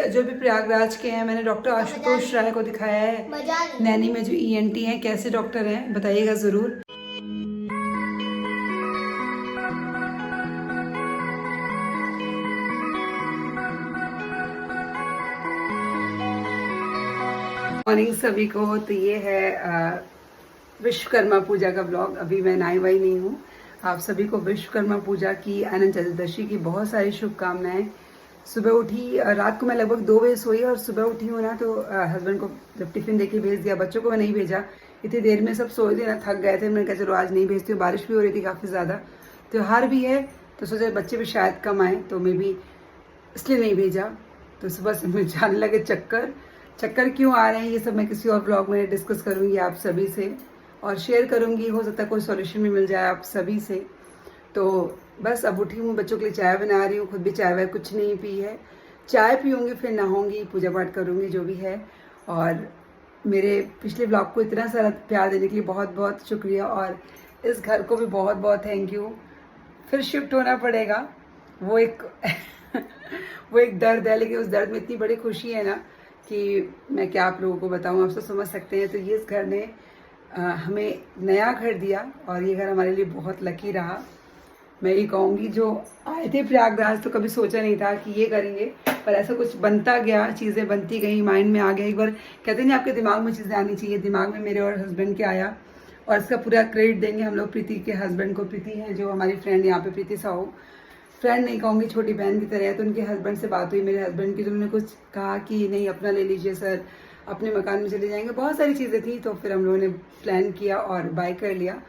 जो भी प्रयागराज के हैं, मैंने डॉक्टर आशुतोष राय को दिखाया है। नैनी में जो ईएनटी हैं, कैसे डॉक्टर हैं बताइएगा ज़रूर। मॉर्निंग सभी को। तो ये है विश्वकर्मा पूजा का ब्लॉग। अभी मैं नहाई वाई नहीं हूँ। आप सभी को विश्वकर्मा पूजा की, अनंत चतुर्दशी की बहुत सारी शुभकामनाएं। सुबह उठी, रात को मैं लगभग 2 बजे सोई और सुबह उठी हूँ ना, तो हस्बैंड को जब टिफिन देके भेज दिया, बच्चों को मैं नहीं भेजा। इतनी देर में सब सोए थे ना, थक गए थे। मैंने कहा चलो आज नहीं भेजती हूँ। बारिश भी हो रही थी काफ़ी ज़्यादा, त्योहार भी है तो सोचा बच्चे भी शायद कम आए, तो मैं भी इसलिए नहीं भेजा। तो सुबह से मुझे जाने लगे चक्कर क्यों आ रहे हैं, ये सब मैं किसी और ब्लॉग में डिस्कस करूँगी आप सभी से और शेयर करूँगी। हो सकता है कोई सॉल्यूशन भी मिल जाए आप सभी से। तो बस अब उठी हूँ, बच्चों के लिए चाय बना रही हूँ, खुद भी चाय वाय कुछ नहीं पी है। चाय पीऊँगी, फिर नहाऊँगी, पूजा पाठ करूँगी जो भी है। और मेरे पिछले ब्लॉग को इतना सारा प्यार देने के लिए बहुत बहुत शुक्रिया, और इस घर को भी बहुत बहुत थैंक यू। फिर शिफ्ट होना पड़ेगा, वो एक वो एक दर्द है, लेकिन उस दर्द में इतनी बड़ी खुशी है ना कि मैं क्या आप लोगों को बताऊँ, आप तो समझ सकते हैं। तो ये इस घर ने हमें नया घर दिया और ये घर हमारे लिए बहुत लकी रहा। मैं ये कहूँगी, जो आए थे प्रयागराज तो कभी सोचा नहीं था कि ये करेंगे, पर ऐसा कुछ बनता गया, चीज़ें बनती गई, माइंड में आ गया। एक बार कहते नहीं आपके दिमाग में चीज़ें आनी चाहिए, दिमाग में मेरे और हस्बैंड के आया। और इसका पूरा क्रेडिट देंगे हम लोग प्रीति के हस्बैंड को। प्रीति है जो हमारी फ्रेंड यहाँ पे, प्रीति साहू, फ्रेंड नहीं कहूँगी, छोटी बहन की तरह है। तो उनके हस्बैंड से बात हुई मेरे हस्बैंड की, तो उन्होंने कुछ कहा कि नहीं अपना ले लीजिए सर, अपने मकान में चले जाएंगे। बहुत सारी चीज़ें थी, तो फिर हम लोगों ने प्लान किया और बाय कर लिया।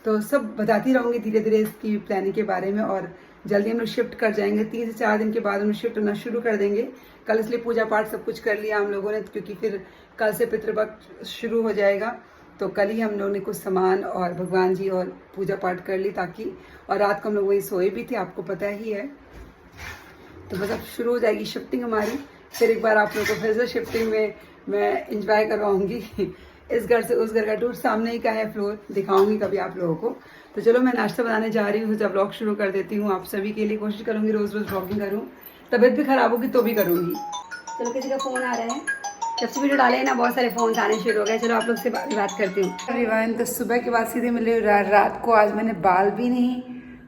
तो सब बताती रहूँगी धीरे धीरे इसकी प्लानिंग के बारे में। और जल्दी हम लोग शिफ्ट कर जाएंगे, 3 से 4 दिन के बाद हम लोग शिफ्ट होना शुरू कर देंगे। कल इसलिए पूजा पाठ सब कुछ कर लिया हम लोगों ने, क्योंकि फिर कल से पितृपक्ष शुरू हो जाएगा। तो कल ही हम लोगों ने कुछ सामान और भगवान जी और पूजा पाठ कर ली, ताकि, और रात को हम लोग वहीं सोए भी थे, आपको पता ही है। तो बस अब शुरू हो जाएगी शिफ्टिंग हमारी। फिर एक बार आप लोगों को फिर से शिफ्टिंग में मैं इंजॉय करवाऊंगी। इस घर से उस घर का टूर, सामने ही का है फ्लोर, दिखाऊंगी कभी आप लोगों को। तो चलो मैं नाश्ता बनाने जा रही हूँ, जब ब्लॉग शुरू कर देती हूँ। आप सभी के लिए कोशिश करूँगी रोज़ रोज़ ब्लॉगिंग करूँ, तबीयत भी खराब होगी तो भी करूँगी। चलो किसी का फ़ोन आ रहा है, जब से वीडियो डाले ना बहुत सारे फ़ोन आने शुरू हो गए। चलो आप लोग से बात करती हूँ। एवरीवन, तो सुबह के बाद सीधे मिले रात को। आज मैंने बाल भी नहीं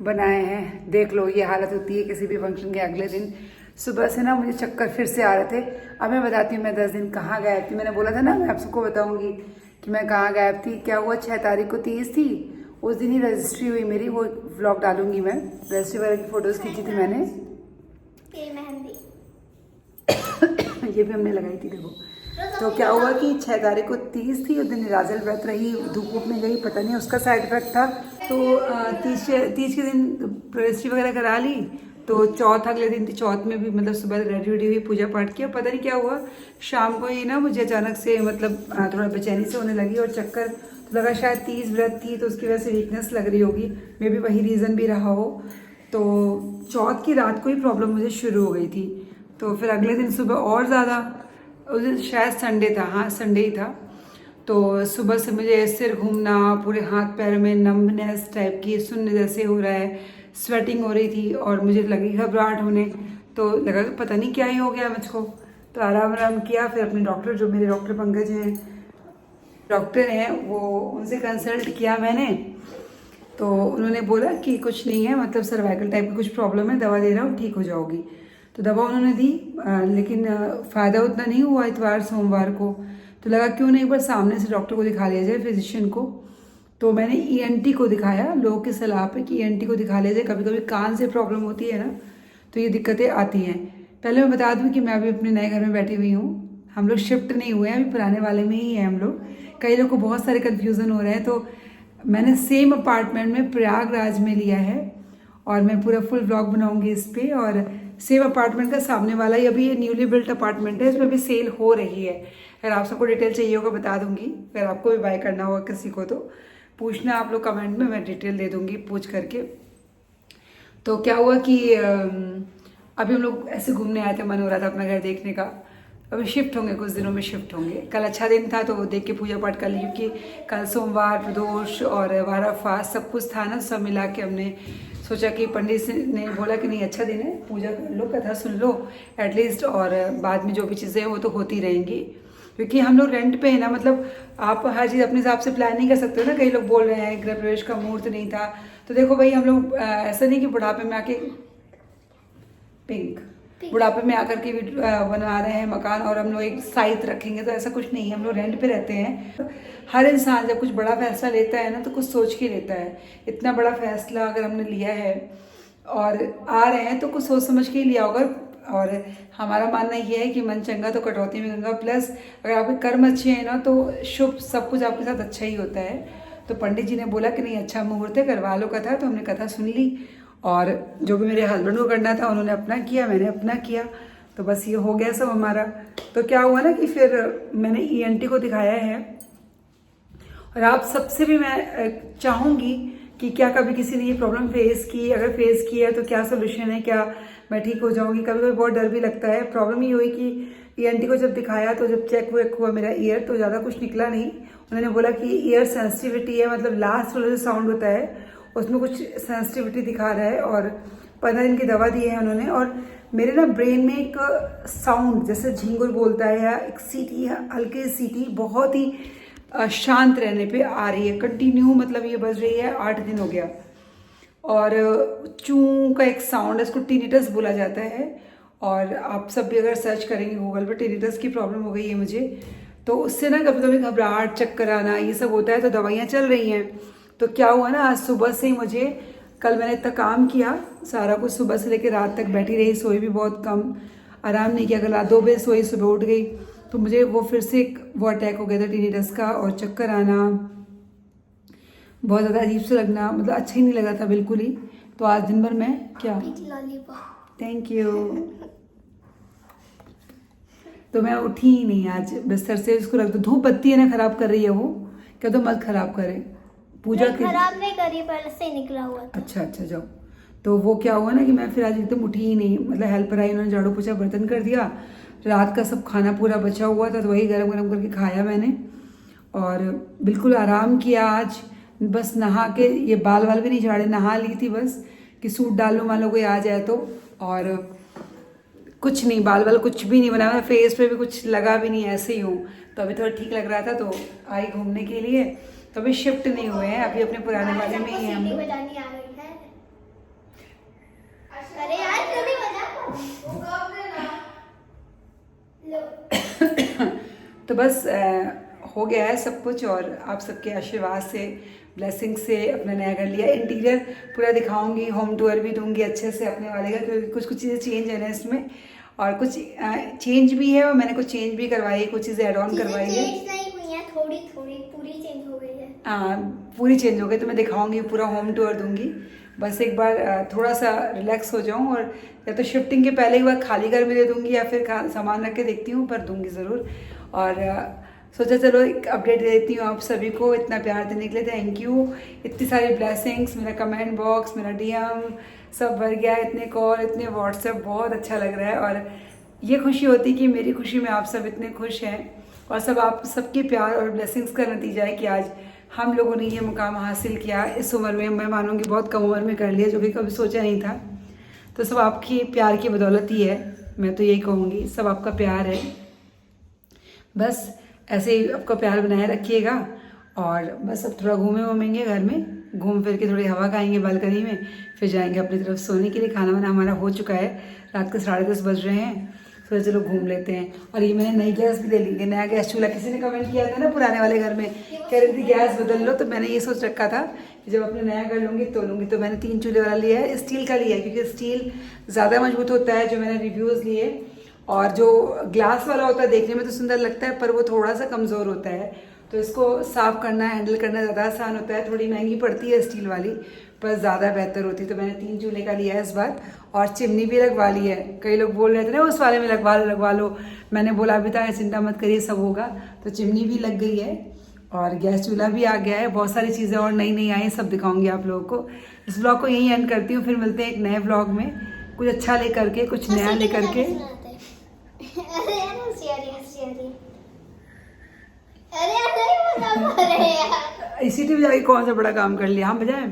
बनाए हैं, देख लो ये हालत होती है किसी भी फंक्शन के अगले दिन। सुबह से ना मुझे चक्कर फिर से आ रहे थे। अब मैं बताती हूँ मैं 10 दिन कहाँ गायब थी। मैंने बोला था ना मैं आप सबको बताऊँगी कि मैं कहाँ गायब थी। क्या हुआ, 6 तारीख को तीज थी, उस दिन ही रजिस्ट्री हुई मेरी, वो व्लॉग डालूंगी मैं। रजिस्ट्री वगैरह की फ़ोटोज़ खींची थी मैंने। ये भी हमने लगाई थी, देखो। तो क्या हुआ कि 6 तारीख को तीज थी, उस दिन निराजल व्रत रही, धूप में गई, पता नहीं उसका साइड इफेक्ट था। तो तीज के दिन रजिस्ट्री वगैरह करा ली। तो चौथ अगले दिन थी, चौथ में भी मतलब सुबह रेडी हुई, पूजा पाठ किया। पता नहीं क्या हुआ, शाम को ही ना मुझे अचानक से मतलब थोड़ा बेचैनी से होने लगी और चक्कर, तो लगा शायद तीज व्रत थी तो उसकी वजह से वीकनेस लग रही होगी, मे बी वही रीज़न भी रहा हो। तो चौथ की रात को ही प्रॉब्लम मुझे शुरू हो गई थी। तो फिर अगले दिन सुबह और ज़्यादा, उस दिन शायद संडे था, हाँ संडे ही था। तो सुबह से मुझे सिर घूमना, पूरे हाथ पैर में नम्बनेस टाइप की, सुन्न जैसे हो रहा है, स्वेटिंग हो रही थी और मुझे लगी घबराहट होने। तो लगा कि पता नहीं क्या ही हो गया मुझको। तो आराम किया। फिर अपने डॉक्टर, जो मेरे डॉक्टर पंकज हैं, डॉक्टर हैं, वो उनसे कंसल्ट किया मैंने। तो उन्होंने बोला कि कुछ नहीं है, मतलब सर्वाइकल टाइप की कुछ प्रॉब्लम है, दवा दे रहा हूँ ठीक हो जाओगी। तो दवा उन्होंने दी, लेकिन फ़ायदा उतना नहीं हुआ। इतवार सोमवार को तो लगा क्यों नहीं एक बार सामने से डॉक्टर को दिखा लिया जाए, फिजिशियन को। तो मैंने ईएनटी को दिखाया, लोगों की सलाह पे कि ईएनटी को दिखा लिया जाए। कभी कभी कान से प्रॉब्लम होती है ना, तो ये दिक्कतें आती हैं। पहले मैं बता दूं कि मैं अभी अपने नए घर में बैठी हुई हूँ, हम लोग शिफ्ट नहीं हुए हैं, अभी पुराने वाले में ही हैं हम लोग। कई लोग को बहुत सारे कन्फ्यूज़न हो रहे हैं। तो मैंने सेम अपार्टमेंट में प्रयागराज में लिया है और मैं पूरा फुल व्लॉग बनाऊंगी इस पर। और सेम अपार्टमेंट का सामने वाला ही अभी ये न्यूली बिल्ट अपार्टमेंट है, इसमें भी सेल हो रही है। अगर आप सबको डिटेल चाहिए होगा बता दूंगी, अगर आपको भी बाय करना होगा किसी को तो पूछना आप लोग कमेंट में, मैं डिटेल दे दूंगी पूछ करके। तो क्या हुआ कि अभी हम लोग ऐसे घूमने आए थे, मन हो रहा था अपना घर देखने का। अभी शिफ्ट होंगे, कुछ दिनों में शिफ्ट होंगे। कल अच्छा दिन था तो देख के पूजा पाठ कर ली, क्योंकि कल सोमवार, प्रदोष और वारा फास्ट सब कुछ था ना, सब मिला के हमने सोचा कि पंडित से ने बोला कि नहीं अच्छा दिन है, पूजा कर लो, कथा सुन लो एटलीस्ट, और बाद में जो भी चीज़ें हैं वो तो होती रहेंगी। क्योंकि हम लोग रेंट पे है ना, मतलब आप हर चीज़ अपने हिसाब से प्लान नहीं कर सकते हो ना। कई लोग बोल रहे हैं गृह प्रवेश का मुहूर्त नहीं था, तो देखो भाई हम लोग ऐसा नहीं कि बुढ़ापे में आके बुढ़ापे में आकर के भी बना रहे हैं मकान और हम लोग एक साइट रखेंगे, तो ऐसा कुछ नहीं है। हम लोग रेंट पे रहते हैं। हर इंसान जब कुछ बड़ा फैसला लेता है ना तो कुछ सोच के लेता है। इतना बड़ा फैसला अगर हमने लिया है और आ रहे हैं तो कुछ सोच समझ के ही लिया होगा। और हमारा मानना यह है कि मन चंगा तो कटौती में गंगा, प्लस अगर आपके कर्म अच्छे हैं ना तो शुभ सब कुछ आपके साथ अच्छा ही होता है। तो पंडित जी ने बोला कि नहीं अच्छा मुहूर्त है, करवा लो कथा, तो हमने कथा सुन ली। और जो भी मेरे हस्बैंड को करना था उन्होंने अपना किया, मैंने अपना किया, तो बस ये हो गया सब हमारा। तो क्या हुआ ना कि फिर मैंने ENT को दिखाया है। और आप सबसे भी मैं चाहूँगी कि क्या कभी किसी ने ये प्रॉब्लम फेस की, अगर फेस की है तो क्या सोल्यूशन है, क्या मैं ठीक हो जाऊँगी। कभी कभी बहुत डर भी लगता है। प्रॉब्लम ये हुई कि ENT को जब दिखाया तो जब चेक वेक हुआ मेरा ईयर, तो ज़्यादा कुछ निकला नहीं। उन्होंने बोला कि ईयर सेंसिटिविटी है, मतलब लास्ट वाला जो साउंड होता है उसमें कुछ सेंसिटिविटी दिखा रहा है। और 15 दिन की दवा दी है उन्होंने। और मेरे ना ब्रेन में एक साउंड जैसे झींगुर बोलता है या एक सीटी, हल्की सीटी बहुत ही शांत रहने पे आ रही है कंटिन्यू, मतलब ये बज रही है 8 दिन हो गया। और चूं का एक साउंड है, इसको टिनिटस बोला जाता है। और आप सब भी अगर सर्च करेंगे गूगल पर, टिनिटस की प्रॉब्लम हो गई है मुझे, तो उससे ना कभी कभी घबराहट, चक्कर आना, ये सब होता है। तो दवाइयाँ चल रही हैं। तो क्या हुआ ना, आज सुबह से ही मुझे, कल मैंने इतना काम किया, सारा कुछ सुबह से लेकर रात तक बैठी रही, सोई भी बहुत कम, आराम नहीं किया। कल रात 2 बजे सोई, सुबह उठ गई, तो मुझे वो फिर से वो अटैक हो गया था टिनिटस का, और चक्कर आना, बहुत ज़्यादा अजीब से लगना, मतलब अच्छा ही नहीं लगा था बिल्कुल ही। तो आज दिन भर मैं क्या, थैंक यू, तो मैं उठी ही नहीं आज बिस्तर से। इसको रख दो, धूप बत्ती है ना खराब कर रही है वो, क्या तो मत खराब करे। पूजा खराब नहीं करी, पहले से निकला हुआ था। अच्छा जाओ। तो वो क्या हुआ ना कि मैं फिर आज एकदम उठी ही नहीं, मतलब हेल्पर आई, उन्होंने झाड़ू पोछा बर्तन कर दिया, रात का सब खाना पूरा बचा हुआ था तो वही गरम गरम करके खाया मैंने, और बिल्कुल आराम किया आज। बस नहा के, ये बाल वाल भी नहीं झाड़े, नहा ली थी बस कि सूट डाल लूँ मान लो कोई आ जाए तो। और कुछ नहीं, बाल वाल कुछ भी नहीं बनाया, फेस पे भी कुछ लगा भी नहीं, ऐसे ही हूँ। तो अभी थोड़ा ठीक लग रहा था तो आई घूमने के लिए। तो अभी शिफ्ट नहीं हुए हैं, अभी अपने पुराने वाले में ही हैं हम। अरे यार जल्दी बजा। तो बस हो गया है सब कुछ, और आप सबके आशीर्वाद से, ब्लेसिंग से अपना नया घर लिया। इंटीरियर पूरा दिखाऊंगी, होम टूर भी दूंगी अच्छे से अपने वाले का, क्योंकि कुछ कुछ चीज़ें चेंज है ना इसमें, और कुछ चेंज भी है और मैंने कुछ चेंज भी करवाई है, कुछ चीज़ें एड ऑन करवाई है। थोड़ी थोड़ी पूरी चेंज हो गई है। पूरी चेंज हो गई, तो मैं दिखाऊंगी, पूरा होम टूर दूंगी। बस एक बार थोड़ा सा रिलैक्स हो जाऊं, और या तो शिफ्टिंग के पहले एक बार खाली घर में दे दूंगी, या फिर सामान रख के देखती हूँ, पर दूंगी ज़रूर। और सोचा चलो एक अपडेट दे देती हूँ आप सभी को। इतना प्यार देने के लिए थैंक यू, इतनी सारी ब्लेसिंग्स, मेरा कमेंट बॉक्स, मेरा DM सब भर गया, इतने कॉल, इतने व्हाट्सएप, बहुत अच्छा लग रहा है। और ये खुशी होती है कि मेरी खुशी में आप सब इतने खुश हैं, और सब आप सबके प्यार और ब्लेसिंग्स का नतीजा है कि आज हम लोगों ने ये मुकाम हासिल किया। इस उम्र में, मैं मानूंगी बहुत कम उम्र में कर लिया, जो कि कभी सोचा नहीं था। तो सब आपकी प्यार की बदौलत ही है, मैं तो यही कहूँगी, सब आपका प्यार है। बस ऐसे ही आपका प्यार बनाए रखिएगा। और बस अब थोड़ा घूमेंगे घर में, घूम फिर के थोड़ी हवा खाएंगे बालकनी में, फिर जाएंगे अपनी तरफ सोने के लिए। खाना वाना हमारा हो चुका है, रात के 10:30 बज रहे हैं, तो चलो घूम लेते हैं। और ये मैंने नई गैस भी ले ली, नया गैस चूल्हा, किसी ने कमेंट किया था ना पुराने वाले घर में, कह रही थी गैस बदल लो, तो मैंने ये सोच रखा था कि जब अपने नया घर लूँगी तो लूँगी। तो मैंने 3 चूल्हे वाला लिया है, स्टील का लिया है, क्योंकि स्टील ज़्यादा मजबूत होता है, जो मैंने रिव्यूज़ लिए। और जो ग्लास वाला होता है देखने में तो सुंदर लगता है, पर वो थोड़ा सा कमज़ोर होता है, तो इसको साफ़ करना, हैंडल करना ज़्यादा आसान होता है। थोड़ी महंगी पड़ती है स्टील वाली, पर ज़्यादा बेहतर होती है। तो मैंने 3 चूल्हे का लिया है इस बार, और चिमनी भी लगवा ली है। कई लोग बोल रहे थे ना उस वाले में लगवा लो, मैंने बोला अभी तक चिंता मत करिए, सब होगा। तो चिमनी भी लग गई है, और गैस चूल्हा भी आ गया है। बहुत सारी चीज़ें और नई नई आई, सब दिखाऊंगी आप लोगों को। इस ब्लॉग को यहीं एंड करती हूँ, फिर मिलते हैं एक नए ब्लॉग में, कुछ अच्छा लेकर के, कुछ नया लेकर के। इसी टीवी जाके कौन सा बड़ा काम कर लिया, हम बजाएं।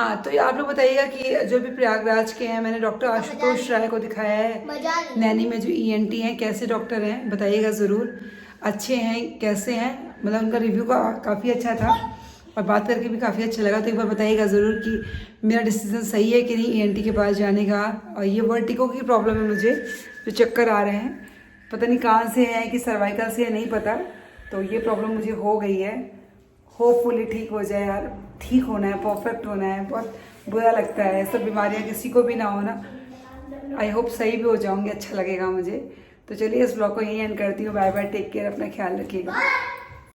हाँ, तो ये आप लोग बताइएगा कि जो भी प्रयागराज के हैं, मैंने डॉक्टर आशुतोष राय को दिखाया है मजा नहीं। नैनी में, जो ENT हैं, कैसे डॉक्टर हैं बताइएगा ज़रूर, अच्छे हैं कैसे हैं, मतलब उनका रिव्यू काफ़ी अच्छा था और बात करके भी काफ़ी अच्छा लगा। तो एक बार बताइएगा ज़रूर कि मेरा डिसीजन सही है कि नहीं ENT के पास जाने का। और ये वर्टिको की प्रॉब्लम है मुझे, जो चक्कर आ रहे हैं, पता नहीं कहाँ से है, कि सर्वाइकल से है नहीं पता, तो ये प्रॉब्लम मुझे हो गई है। होपफुली ठीक हो जाए यार, ठीक होना है, परफेक्ट होना है, बहुत बुरा लगता है सब बीमारियाँ किसी को भी ना हो ना। आई होप सही भी हो जाऊंगी, अच्छा लगेगा मुझे। तो चलिए इस ब्लॉग को यहीं एंड करती हूँ। बाय बाय, टेक केयर, अपना ख्याल रखिएगा।